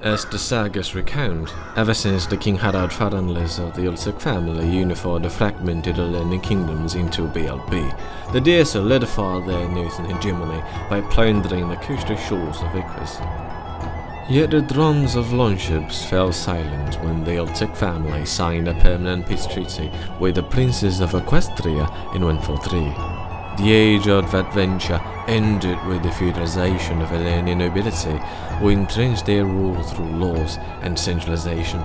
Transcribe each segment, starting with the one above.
As the sagas recount, ever since the King Harald families of the Ulzak family unified the fragmented Hellenic kingdoms into BLB, the Danes solidified their northern hegemony by plundering the coastal shores of Equestria. Yet the drums of longships fell silent when the Ulzak family signed a permanent peace treaty with the princes of Equestria in 143. The age of adventure ended with the feudalization of Hellenic nobility, who entrenched their rule through laws and centralization.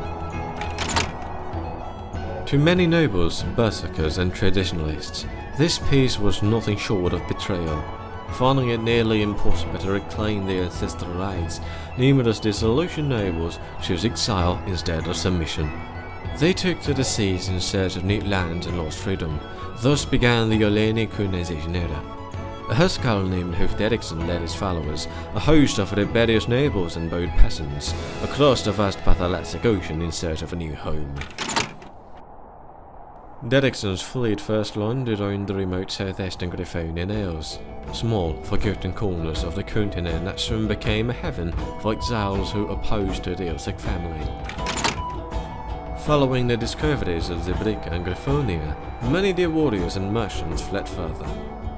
To many nobles, berserkers and traditionalists, this peace was nothing short of betrayal. Finding it nearly impossible to reclaim their ancestral rights, numerous disillusioned nobles chose exile instead of submission. They took to the seas in search of new lands and lost freedom. Thus began the Hellenic colonization era. A Huscarl named Huf Derrickson led his followers, a host of rebellious nobles and bold peasants, across the vast Pathalassic Ocean in search of a new home. Derrickson's fleet first landed on the remote southeastern Griffonian Isles, small, forgotten corners of the continent that soon became a heaven for exiles who opposed the Ulzak family. Following the discoveries of Zebrica and Griffonia, many of their warriors and merchants fled further.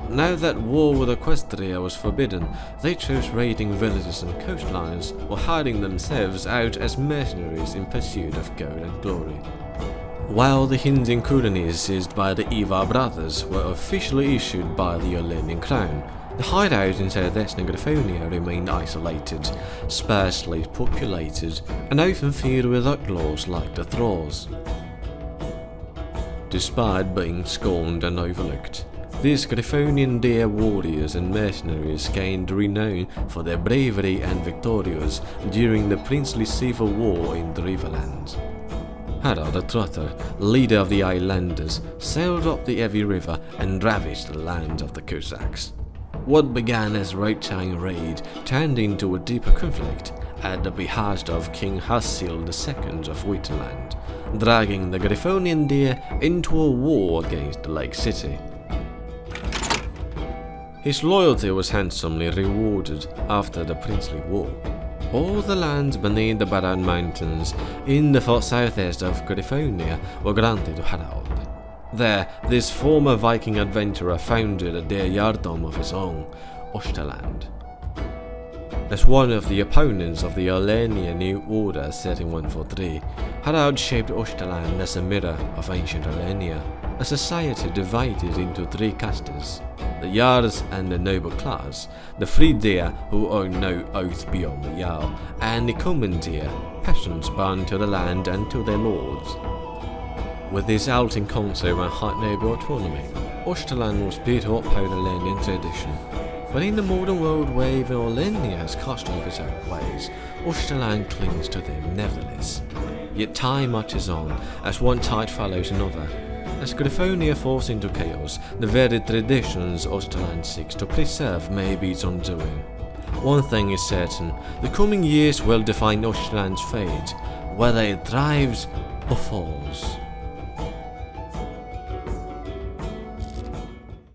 Now that war with Equestria was forbidden, they chose raiding villages and coastlines or hiding themselves out as mercenaries in pursuit of gold and glory. While the Indian colonies seized by the Ivar brothers were officially issued by the Hellenic crown, the hideouts in southeastern Griffonia remained isolated, sparsely populated, and often filled with outlaws like the Thralls. Despite being scorned and overlooked, these Griffonian deer warriors and mercenaries gained renown for their bravery and victorious during the princely civil war in the Riverlands. Harald the Trotter, leader of the islanders, sailed up the Evi River and ravaged the lands of the Cossacks. What began as a routine raid turned into a deeper conflict at the behest of King Hasil II of Wittenland, dragging the Griffonian deer into a war against the Lake City. His loyalty was handsomely rewarded after the princely war. All the lands beneath the Baran Mountains in the far southeast of Griffonia were granted to Harald. There, this former Viking adventurer founded a Jarldom of his own, Austerland. As one of the opponents of the Hellenic New Order set in 143, Harald shaped Austerland as a mirror of ancient Hellenia, a society divided into three castes: the Jarls and the noble class, the Fridir who own no oath beyond the Jarl, and the Commandeer, peasants bound to the land and to their lords. With this halting council and high noble autonomy, Austerland was built to uphold Hellenic tradition. But in the modern world where even Hellenia has cast off its own ways, Austerland clings to them nevertheless. Yet time marches on, as one tide follows another. As Griffonia falls into chaos, the very traditions Austerland seeks to preserve may be its undoing. One thing is certain, the coming years will define Austerland's fate, whether it thrives or falls.